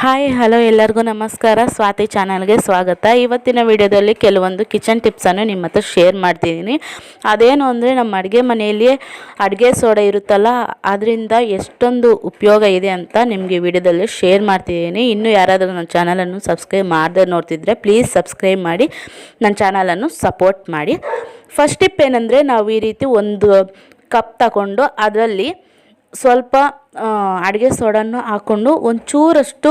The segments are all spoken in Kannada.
ಹಾಯ್ ಹಲೋ ಎಲ್ಲರಿಗೂ ನಮಸ್ಕಾರ. ಸ್ವಾತಿ ಚಾನಲ್ಗೆ ಸ್ವಾಗತ. ಇವತ್ತಿನ ವಿಡಿಯೋದಲ್ಲಿ ಕೆಲವೊಂದು ಕಿಚನ್ ಟಿಪ್ಸನ್ನು ನಿಮ್ಮ ಹತ್ರ ಶೇರ್ ಮಾಡ್ತಿದ್ದೀನಿ. ಅದೇನು ಅಂದರೆ ನಮ್ಮ ಅಡುಗೆ ಮನೆಯಲ್ಲಿ ಅಡುಗೆ ಸೋಡಾ ಇರುತ್ತಲ್ಲ, ಅದರಿಂದ ಎಷ್ಟೊಂದು ಉಪಯೋಗ ಇದೆ ಅಂತ ನಿಮಗೆ ವಿಡಿಯೋದಲ್ಲಿ ಶೇರ್ ಮಾಡ್ತಿದ್ದೀನಿ. ಇನ್ನೂ ಯಾರಾದರೂ ನನ್ನ ಚಾನಲನ್ನು ಸಬ್ಸ್ಕ್ರೈಬ್ ಮಾಡದೆ ನೋಡ್ತಿದ್ರೆ ಪ್ಲೀಸ್ ಸಬ್ಸ್ಕ್ರೈಬ್ ಮಾಡಿ ನನ್ನ ಚಾನಲನ್ನು ಸಪೋರ್ಟ್ ಮಾಡಿ. ಫಸ್ಟ್ ಟಿಪ್ ಏನಂದರೆ, ನಾವು ಈ ರೀತಿ ಒಂದು ಕಪ್ ತಗೊಂಡು ಅದರಲ್ಲಿ ಸ್ವಲ್ಪ ಅಡುಗೆ ಸೋಡನ್ನು ಹಾಕ್ಕೊಂಡು ಒಂಚೂರಷ್ಟು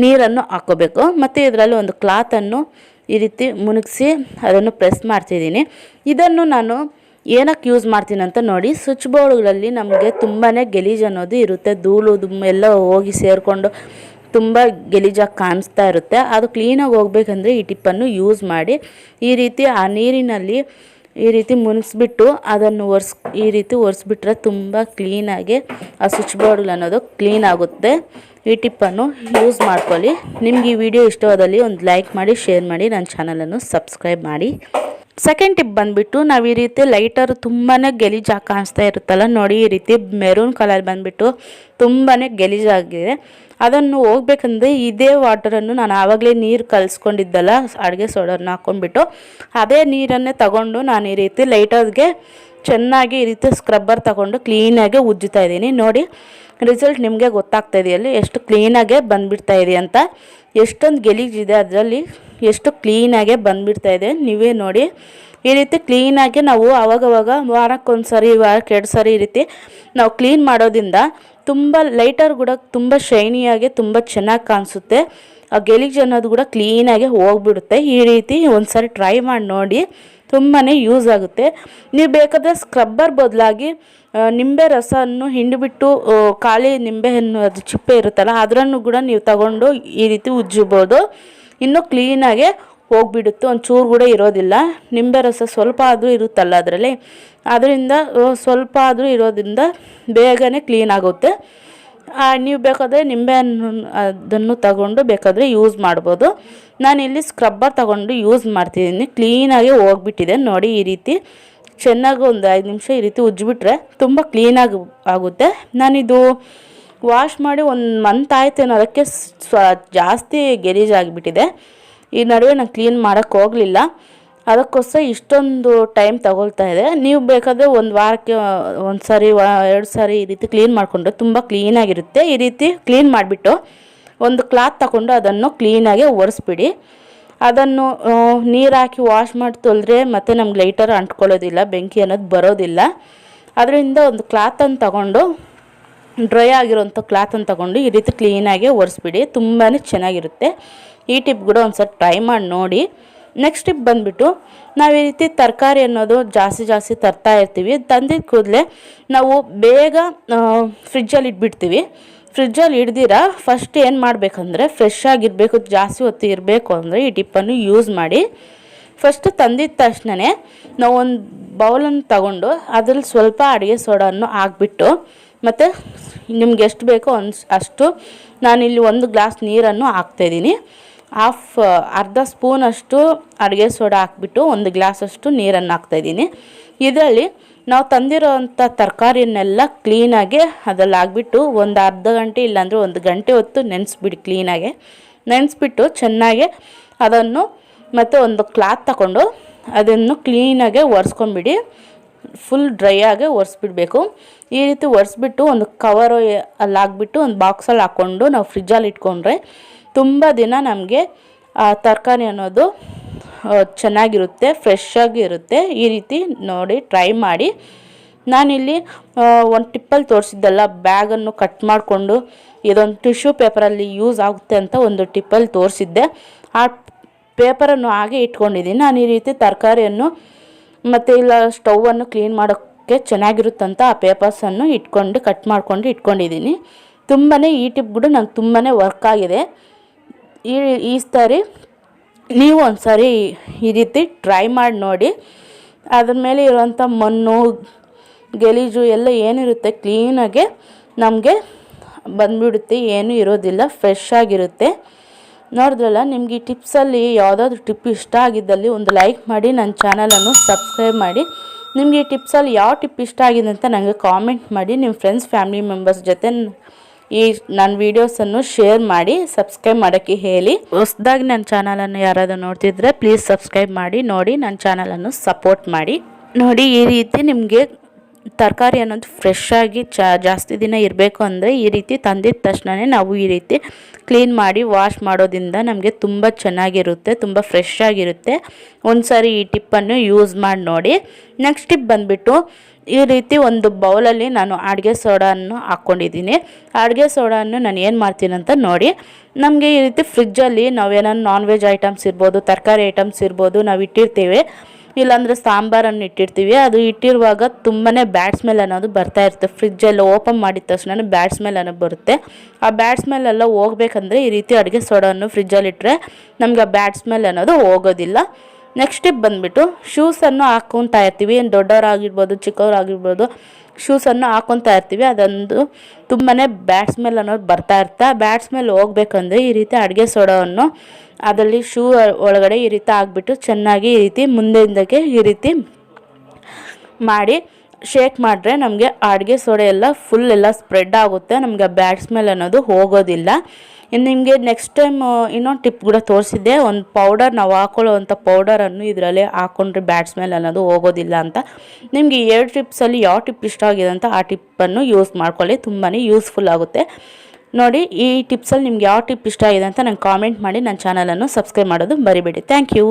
ನೀರನ್ನು ಹಾಕ್ಕೋಬೇಕು. ಮತ್ತು ಇದರಲ್ಲಿ ಒಂದು ಕ್ಲಾತನ್ನು ಈ ರೀತಿ ಮುನುಗಿಸಿ ಅದನ್ನು ಪ್ರೆಸ್ ಮಾಡ್ತಿದ್ದೀನಿ. ಇದನ್ನು ನಾನು ಏನಕ್ಕೆ ಯೂಸ್ ಮಾಡ್ತೀನಿ ಅಂತ ನೋಡಿ. ಸ್ವಿಚ್ ಬೋರ್ಡ್ಗಳಲ್ಲಿ ನಮಗೆ ತುಂಬಾ ಗಲೀಜು ಅನ್ನೋದು ಇರುತ್ತೆ, ಧೂಳು ಎಲ್ಲ ಹೋಗಿ ಸೇರಿಕೊಂಡು ತುಂಬ ಗಲೀಜಾಗಿ ಕಾಣಿಸ್ತಾ ಇರುತ್ತೆ. ಅದು ಕ್ಲೀನಾಗಿ ಹೋಗ್ಬೇಕಂದ್ರೆ ಈ ಟಿಪ್ಪನ್ನು ಯೂಸ್ ಮಾಡಿ. ಈ ರೀತಿ ಆ ನೀರಿನಲ್ಲಿ ಈ ರೀತಿ ಮುನಿಸ್ಬಿಟ್ಟು ಅದನ್ನು ಈ ರೀತಿ ಒರೆಸ್ಬಿಟ್ರೆ ತುಂಬ ಕ್ಲೀನಾಗಿ ಆ ಸ್ವಿಚ್ ಬೋರ್ಡ್ ಅನ್ನೋದು ಕ್ಲೀನ್ ಆಗುತ್ತೆ. ಈ ಟಿಪ್ಪನ್ನು ಯೂಸ್ ಮಾಡ್ಕೊಳ್ಳಿ. ನಿಮ್ಗೆ ಈ ವಿಡಿಯೋ ಇಷ್ಟವಾದಲ್ಲಿ ಒಂದು ಲೈಕ್ ಮಾಡಿ, ಶೇರ್ ಮಾಡಿ, ನನ್ನ ಚಾನಲನ್ನು ಸಬ್ಸ್ಕ್ರೈಬ್ ಮಾಡಿ. ಸೆಕೆಂಡ್ ಟಿಪ್ ಬಂದುಬಿಟ್ಟು, ನಾವು ಈ ರೀತಿ ಲೈಟರು ತುಂಬಾ ಗಲೀಜಾಗಿ ಕಾಣಿಸ್ತಾ ಇರುತ್ತಲ್ಲ ನೋಡಿ, ಈ ರೀತಿ ಮೆರೂನ್ ಕಲರ್ ಬಂದುಬಿಟ್ಟು ತುಂಬಾ ಗಲೀಜಾಗಿದೆ. ಅದನ್ನು ಹೋಗ್ಬೇಕಂದ್ರೆ ಇದೇ ವಾಟರನ್ನು ನಾನು ಆವಾಗಲೇ ನೀರು ಕಲಿಸ್ಕೊಂಡಿದ್ದಲ್ಲ ಅಡುಗೆ ಸೋಡನ್ನು ಹಾಕ್ಕೊಂಡ್ಬಿಟ್ಟು, ಅದೇ ನೀರನ್ನೇ ತಗೊಂಡು ನಾನು ಈ ರೀತಿ ಲೈಟರ್ಗೆ ಚೆನ್ನಾಗಿ ಈ ರೀತಿ ಸ್ಕ್ರಬ್ಬರ್ ತಗೊಂಡು ಕ್ಲೀನಾಗಿ ಉಜ್ಜುತ್ತಾ ಇದ್ದೀನಿ. ನೋಡಿ ರಿಸಲ್ಟ್ ನಿಮಗೆ ಗೊತ್ತಾಗ್ತಾ ಇದೆಯಲ್ಲಿ ಎಷ್ಟು ಕ್ಲೀನಾಗೆ ಬಂದುಬಿಡ್ತಾ ಇದೆ ಅಂತ. ಎಷ್ಟೊಂದು ಗಲೀಜಿದೆ ಅದರಲ್ಲಿ, ಎಷ್ಟು ಕ್ಲೀನಾಗೆ ಬಂದುಬಿಡ್ತಾ ಇದೆ, ನೀವೇ ನೋಡಿ. ಈ ರೀತಿ ಕ್ಲೀನಾಗಿ ನಾವು ಆವಾಗವಾಗ ವಾರಕ್ಕೊಂದು ಸರಿ, ವಾರಕ್ಕೆ 2 ಸರಿ ಈ ರೀತಿ ನಾವು ಕ್ಲೀನ್ ಮಾಡೋದ್ರಿಂದ ತುಂಬ ಲೈಟರ್ ಕೂಡ ತುಂಬ ಶೈನಿಯಾಗಿ ತುಂಬ ಚೆನ್ನಾಗಿ ಕಾಣಿಸುತ್ತೆ. ಆ ಗಲೀಜು ಅನ್ನೋದು ಕೂಡ ಕ್ಲೀನಾಗಿ ಹೋಗ್ಬಿಡುತ್ತೆ. ಈ ರೀತಿ ಒಂದು ಸಾರಿ ಟ್ರೈ ಮಾಡಿ ನೋಡಿ, ತುಂಬಾ ಯೂಸ್ ಆಗುತ್ತೆ. ನೀವು ಬೇಕಾದರೆ ಸ್ಕ್ರಬ್ಬರ್ ಬದಲಾಗಿ ನಿಂಬೆ ರಸವನ್ನು ಹಿಂಡಿಬಿಟ್ಟು ಖಾಲಿ ನಿಂಬೆಹಣ್ಣು ಅದು ಚಿಪ್ಪೆ ಇರುತ್ತಲ್ಲ ಅದರನ್ನು ಕೂಡ ನೀವು ತಗೊಂಡು ಈ ರೀತಿ ಉಜ್ಜಬೋದು. ಇನ್ನೂ ಕ್ಲೀನಾಗೆ ಹೋಗಿಬಿಡುತ್ತೆ, ಒಂಚೂರು ಕೂಡ ಇರೋದಿಲ್ಲ. ನಿಂಬೆ ರಸ ಸ್ವಲ್ಪ ಆದರೂ ಇರುತ್ತಲ್ಲ ಅದರಲ್ಲಿ, ಅದರಿಂದ ಸ್ವಲ್ಪ ಆದರೂ ಇರೋದ್ರಿಂದ ಬೇಗನೆ ಕ್ಲೀನ್ ಆಗುತ್ತೆ. ನೀವು ಬೇಕಾದರೆ ನಿಂಬೆಹಣ್ಣು ಅದನ್ನು ತಗೊಂಡು ಬೇಕಾದರೆ ಯೂಸ್ ಮಾಡ್ಬೋದು. ನಾನಿಲ್ಲಿ ಸ್ಕ್ರಬ್ಬರ್ ತಗೊಂಡು ಯೂಸ್ ಮಾಡ್ತಿದ್ದೀನಿ. ಕ್ಲೀನಾಗಿ ಹೋಗ್ಬಿಟ್ಟಿದೆ ನೋಡಿ. ಈ ರೀತಿ ಚೆನ್ನಾಗಿ ಒಂದು 5 ನಿಮಿಷ ಈ ರೀತಿ ಉಜ್ಜಿಬಿಟ್ರೆ ತುಂಬ ಕ್ಲೀನಾಗಿ ಆಗುತ್ತೆ. ನಾನಿದು ವಾಶ್ ಮಾಡಿ 1 ಮಂತ್ ಆಯ್ತೇನೋ, ಅದಕ್ಕೆ ಜಾಸ್ತಿ ಗಲೀಜಾಗಿಬಿಟ್ಟಿದೆ. ಈ ನಡುವೆ ನಾನು ಕ್ಲೀನ್ ಮಾಡೋಕ್ಕೆ ಹೋಗಲಿಲ್ಲ, ಅದಕ್ಕೋಸ್ಕರ ಇಷ್ಟೊಂದು ಟೈಮ್ ತಗೊಳ್ತಾ ಇದೆ. ನೀವು ಬೇಕಾದರೆ 1 ವಾರಕ್ಕೆ 1 ಸರಿ 2 ಸಾರಿ ಈ ರೀತಿ ಕ್ಲೀನ್ ಮಾಡಿಕೊಂಡ್ರೆ ತುಂಬ ಕ್ಲೀನಾಗಿರುತ್ತೆ. ಈ ರೀತಿ ಕ್ಲೀನ್ ಮಾಡಿಬಿಟ್ಟು ಒಂದು ಕ್ಲಾತ್ ತಗೊಂಡು ಅದನ್ನು ಕ್ಲೀನಾಗಿ ಒರೆಸ್ಬಿಡಿ. ಅದನ್ನು ನೀರು ಹಾಕಿ ವಾಶ್ ಮಾಡಿ ತೊಳೆದ್ರೆ ಮತ್ತು ನಮ್ಗೆ ಲೈಟರ್ ಅಂಟ್ಕೊಳ್ಳೋದಿಲ್ಲ, ಬೆಂಕಿ ಅನ್ನೋದು ಬರೋದಿಲ್ಲ. ಅದರಿಂದ ಒಂದು ಕ್ಲಾತನ್ನು ತಗೊಂಡು, ಡ್ರೈ ಆಗಿರೋಂಥ ಕ್ಲಾತನ್ನು ತಗೊಂಡು ಈ ರೀತಿ ಕ್ಲೀನಾಗಿ ಒರೆಸ್ಬಿಡಿ, ತುಂಬಾ ಚೆನ್ನಾಗಿರುತ್ತೆ. ಈ ಟಿಪ್ ಕೂಡ ಒಂದು ಸರಿ ಟ್ರೈ ಮಾಡಿ ನೋಡಿ. ನೆಕ್ಸ್ಟ್ ಟಿಪ್ ಬಂದುಬಿಟ್ಟು, ನಾವು ಈ ರೀತಿ ತರಕಾರಿ ಅನ್ನೋದು ಜಾಸ್ತಿ ತರ್ತಾ ಇರ್ತೀವಿ. ತಂದಿದ್ದ ಕೂಡಲೇ ನಾವು ಬೇಗ ಫ್ರಿಜ್ಜಲ್ಲಿ ಇಟ್ಬಿಡ್ತೀವಿ. ಫ್ರಿಜ್ಜಲ್ಲಿ ಇಡ್ದಿರ ಫಸ್ಟ್ ಏನು ಮಾಡಬೇಕಂದ್ರೆ, ಫ್ರೆಶ್ ಆಗಿರಬೇಕು, ಜಾಸ್ತಿ ಹೊತ್ತು ಇರಬೇಕು ಅಂದರೆ ಈ ಟಿಪ್ಪನ್ನು ಯೂಸ್ ಮಾಡಿ. ಫಸ್ಟ್ ತಂದಿದ್ದ ತಕ್ಷಣವೇ ನಾವು ಒಂದು ಬೌಲನ್ನು ತಗೊಂಡು ಅದರಲ್ಲಿ ಸ್ವಲ್ಪ ಅಡುಗೆ ಸೋಡನ್ನು ಹಾಕ್ಬಿಟ್ಟು, ಮತ್ತು ನಿಮ್ಗೆ ಎಷ್ಟು ಬೇಕೋ ಅಷ್ಟು, ನಾನಿಲ್ಲಿ 1 ಗ್ಲಾಸ್ ನೀರನ್ನು ಹಾಕ್ತಾಯಿದ್ದೀನಿ. ಅರ್ಧ ಸ್ಪೂನಷ್ಟು ಅಡುಗೆ ಸೋಡಾ ಹಾಕ್ಬಿಟ್ಟು 1 ಗ್ಲಾಸಷ್ಟು ನೀರನ್ನು ಹಾಕ್ತಾಯಿದ್ದೀನಿ. ಇದರಲ್ಲಿ ನಾವು ತಂದಿರೋವಂಥ ತರಕಾರಿಯನ್ನೆಲ್ಲ ಕ್ಲೀನಾಗಿ ಅದ್ರಲ್ಲಿ ಹಾಕ್ಬಿಟ್ಟು ಒಂದು ಅರ್ಧ ಗಂಟೆ ಇಲ್ಲಾಂದರೆ 1 ಗಂಟೆ ಹೊತ್ತು ನೆನೆಸ್ಬಿಡಿ. ಕ್ಲೀನಾಗಿ ನೆನೆಸ್ಬಿಟ್ಟು ಚೆನ್ನಾಗಿ ಅದನ್ನು ಮತ್ತು ಒಂದು ಕ್ಲಾತ್ ತಗೊಂಡು ಅದನ್ನು ಕ್ಲೀನಾಗಿ ಒರೆಸ್ಕೊಂಬಿಡಿ. ಫುಲ್ ಡ್ರೈ ಆಗಿ ಒರೆಸ್ಬಿಡ್ಬೇಕು. ಈ ರೀತಿ ಒರೆಸ್ಬಿಟ್ಟು ಒಂದು ಕವರು ಅಲ್ಲಿ ಹಾಕ್ಬಿಟ್ಟು ಒಂದು ಬಾಕ್ಸಲ್ಲಿ ಹಾಕ್ಕೊಂಡು ನಾವು ಫ್ರಿಜ್ಜಲ್ಲಿ ಇಟ್ಕೊಂಡ್ರೆ ತುಂಬ ದಿನ ನಮಗೆ ತರಕಾರಿ ಅನ್ನೋದು ಚೆನ್ನಾಗಿರುತ್ತೆ, ಫ್ರೆಶ್ಶಾಗಿ ಇರುತ್ತೆ. ಈ ರೀತಿ ನೋಡಿ ಟ್ರೈ ಮಾಡಿ. ನಾನಿಲ್ಲಿ ಒಂದು ಟಿಪ್ಪಲ್ಲಿ ತೋರಿಸಿದ್ದಲ್ಲ, ಬ್ಯಾಗನ್ನು ಕಟ್ ಮಾಡಿಕೊಂಡು ಇದೊಂದು ಟಿಶ್ಯೂ ಪೇಪರಲ್ಲಿ ಯೂಸ್ ಆಗುತ್ತೆ ಅಂತ ಒಂದು ಟಿಪ್ಪಲ್ಲಿ ತೋರಿಸಿದ್ದೆ. ಆ ಪೇಪರನ್ನು ಹಾಗೆ ಇಟ್ಕೊಂಡಿದ್ದೀನಿ. ನಾನು ಈ ರೀತಿ ತರಕಾರಿಯನ್ನು ಮತ್ತು ಇಲ್ಲ ಸ್ಟವನ್ನು ಕ್ಲೀನ್ ಮಾಡೋಕ್ಕೆ ಚೆನ್ನಾಗಿರುತ್ತಂತ ಆ ಪೇಪರ್ಸನ್ನು ಕಟ್ ಮಾಡ್ಕೊಂಡು ಇಟ್ಕೊಂಡಿದ್ದೀನಿ. ತುಂಬಾ ಈ ಟಿಪ್ ಕೂಡ ನಂಗೆ ತುಂಬಾ ವರ್ಕ್ ಆಗಿದೆ. ಈ ಸಾರಿ ನೀವು ಒಂದು ಸಾರಿ ಈ ರೀತಿ ಟ್ರೈ ಮಾಡಿ ನೋಡಿ. ಅದ್ರ ಮೇಲೆ ಇರೋವಂಥ ಮಣ್ಣು ಗಲೀಜು ಎಲ್ಲ ಏನಿರುತ್ತೆ ಕ್ಲೀನಾಗೆ ನಮಗೆ ಬಂದುಬಿಡುತ್ತೆ, ಏನೂ ಇರೋದಿಲ್ಲ, ಫ್ರೆಶ್ ಆಗಿರುತ್ತೆ. ನೋಡಿದ್ರಲ್ಲ, ನಿಮ್ಗೆ ಈ ಟಿಪ್ಸಲ್ಲಿ ಯಾವುದಾದ್ರೂ ಟಿಪ್ ಇಷ್ಟ ಆಗಿದ್ದಲ್ಲಿ ಒಂದು ಲೈಕ್ ಮಾಡಿ, ನನ್ನ ಚಾನಲನ್ನು ಸಬ್ಸ್ಕ್ರೈಬ್ ಮಾಡಿ. ನಿಮಗೆ ಈ ಟಿಪ್ಸಲ್ಲಿ ಯಾವ ಟಿಪ್ ಇಷ್ಟ ಆಗಿದೆ ಅಂತ ನನಗೆ ಕಾಮೆಂಟ್ ಮಾಡಿ. ನಿಮ್ಮ ಫ್ರೆಂಡ್ಸ್ ಫ್ಯಾಮಿಲಿ ಮೆಂಬರ್ಸ್ ಜೊತೆ ಈ ನನ್ನ ವೀಡಿಯೋಸನ್ನು ಶೇರ್ ಮಾಡಿ ಸಬ್ಸ್ಕ್ರೈಬ್ ಮಾಡೋಕ್ಕೆ ಹೇಳಿ. ಹೊಸದಾಗಿ ನನ್ನ ಚಾನಲನ್ನು ಯಾರಾದರೂ ನೋಡ್ತಿದ್ರೆ ಪ್ಲೀಸ್ ಸಬ್ಸ್ಕ್ರೈಬ್ ಮಾಡಿ ನೋಡಿ, ನನ್ನ ಚಾನಲನ್ನು ಸಪೋರ್ಟ್ ಮಾಡಿ. ನೋಡಿ, ಈ ರೀತಿ ನಿಮಗೆ ತರಕಾರಿ ಅನ್ನೋದು ಫ್ರೆಶ್ ಆಗಿ ಜಾಸ್ತಿ ದಿನ ಇರಬೇಕು ಅಂದರೆ ಈ ರೀತಿ ತಂದಿದ ತಕ್ಷಣವೇ ನಾವು ಈ ರೀತಿ ಕ್ಲೀನ್ ಮಾಡಿ ವಾಶ್ ಮಾಡೋದ್ರಿಂದ ನಮಗೆ ತುಂಬ ಚೆನ್ನಾಗಿರುತ್ತೆ, ತುಂಬ ಫ್ರೆಶ್ ಆಗಿರುತ್ತೆ. ಒಂದು ಸಾರಿ ಈ ಟಿಪ್ಪನ್ನು ಯೂಸ್ ಮಾಡಿ ನೋಡಿ. ನೆಕ್ಸ್ಟ್ ಟಿಪ್ ಬಂದುಬಿಟ್ಟು, ಈ ರೀತಿ ಒಂದು ಬೌಲಲ್ಲಿ ನಾನು ಅಡುಗೆ ಸೋಡಾವನ್ನು ಹಾಕ್ಕೊಂಡಿದ್ದೀನಿ. ಅಡುಗೆ ಸೋಡಾವನ್ನು ನಾನು ಏನು ಮಾಡ್ತೀನಿ ಅಂತ ನೋಡಿ. ನಮಗೆ ಈ ರೀತಿ ಫ್ರಿಜ್ಜಲ್ಲಿ ನಾವೇನಾದ್ರು ನಾನ್ ವೆಜ್ ಐಟಮ್ಸ್ ಇರ್ಬೋದು, ತರಕಾರಿ ಐಟಮ್ಸ್ ಇರ್ಬೋದು, ನಾವು ಇಟ್ಟಿರ್ತೀವಿ. ಇಲ್ಲಾಂದರೆ ಸಾಂಬಾರನ್ನು ಇಟ್ಟಿರ್ತೀವಿ. ಅದು ಇಟ್ಟಿರುವಾಗ ತುಂಬಾ ಬ್ಯಾಡ್ ಸ್ಮೆಲ್ ಅನ್ನೋದು ಬರ್ತಾ ಇರುತ್ತೆ. ಫ್ರಿಜ್ಜಲ್ಲಿ ಓಪನ್ ಮಾಡಿದ ತಕ್ಷಣ ಬ್ಯಾಡ್ ಸ್ಮೆಲ್ ಅನ್ನೋದು ಬರುತ್ತೆ. ಆ ಬ್ಯಾಡ್ ಸ್ಮೆಲ್ ಎಲ್ಲ ಹೋಗ್ಬೇಕಂದ್ರೆ ಈ ರೀತಿ ಅಡುಗೆ ಸೋಡಾವನ್ನು ಫ್ರಿಜ್ಜಲ್ಲಿ ಇಟ್ಟರೆ ನಮ್ಗೆ ಆ ಬ್ಯಾಡ್ ಸ್ಮೆಲ್ ಅನ್ನೋದು ಹೋಗೋದಿಲ್ಲ. ನೆಕ್ಸ್ಟ್ ಟಿಪ್ ಬಂದುಬಿಟ್ಟು, ಶೂಸನ್ನು ಹಾಕ್ಕೊತಾ ಇರ್ತೀವಿ. ದೊಡ್ಡವರಾಗಿರ್ಬೋದು, ಚಿಕ್ಕವರಾಗಿರ್ಬೋದು, ಶೂಸನ್ನು ಹಾಕ್ಕೊತಾ ಇರ್ತೀವಿ. ಅದೊಂದು ತುಂಬಾ ಬ್ಯಾಡ್ ಸ್ಮೆಲ್ ಅನ್ನೋದು ಬರ್ತಾ ಇರುತ್ತೆ. ಆ ಬ್ಯಾಡ್ ಸ್ಮೆಲ್ ಹೋಗ್ಬೇಕಂದ್ರೆ ಈ ರೀತಿ ಅಡುಗೆ ಸೋಡಾವನ್ನು ಅದರಲ್ಲಿ ಶೂ ಒಳಗಡೆ ಈ ರೀತಿ ಹಾಕ್ಬಿಟ್ಟು ಚೆನ್ನಾಗಿ ಈ ರೀತಿ ಮುಂದೆಯಿಂದಕ್ಕೆ ಈ ರೀತಿ ಮಾಡಿ ಶೇಕ್ ಮಾಡಿದ್ರೆ ನಮಗೆ ಅಡುಗೆ ಸೋಡಾ ಎಲ್ಲ ಫುಲ್ ಎಲ್ಲ ಸ್ಪ್ರೆಡ್ ಆಗುತ್ತೆ. ನಮಗೆ ಬ್ಯಾಡ್ ಸ್ಮೆಲ್ ಅನ್ನೋದು ಹೋಗೋದಿಲ್ಲ. ಇನ್ನು ನಿಮಗೆ ನೆಕ್ಸ್ಟ್ ಟೈಮ್ ಇನ್ನೊಂದು ಟಿಪ್ ಕೂಡ ತೋರಿಸಿದ್ದೆ. ಒಂದು ಪೌಡರ್ ನಾವು ಹಾಕೊಳ್ಳೋವಂಥ ಪೌಡರನ್ನು ಇದರಲ್ಲಿ ಹಾಕ್ಕೊಂಡ್ರೆ ಬ್ಯಾಡ್ ಸ್ಮೆಲ್ ಅನ್ನೋದು ಹೋಗೋದಿಲ್ಲ ಅಂತ. ನಿಮಗೆ 2 ಟಿಪ್ಸಲ್ಲಿ ಯಾವ ಟಿಪ್ ಇಷ್ಟ ಆಗಿದೆ ಅಂತ ಆ ಟಿಪ್ಪನ್ನು ಯೂಸ್ ಮಾಡ್ಕೊಳ್ಳಿ, ತುಂಬಾ ಯೂಸ್ಫುಲ್ ಆಗುತ್ತೆ. ನೋಡಿ, ಈ ಟಿಪ್ಸಲ್ಲಿ ನಿಮ್ಗೆ ಯಾವ ಟಿಪ್ ಇಷ್ಟ ಆಗಿದೆ ಅಂತ ನಂಗೆ ಕಾಮೆಂಟ್ ಮಾಡಿ ನನ್ನ ಚಾನಲನ್ನು ಸಬ್ಸ್ಕ್ರೈಬ್ ಮಾಡೋದು ಮರಿಬೇಡಿ. Thank you.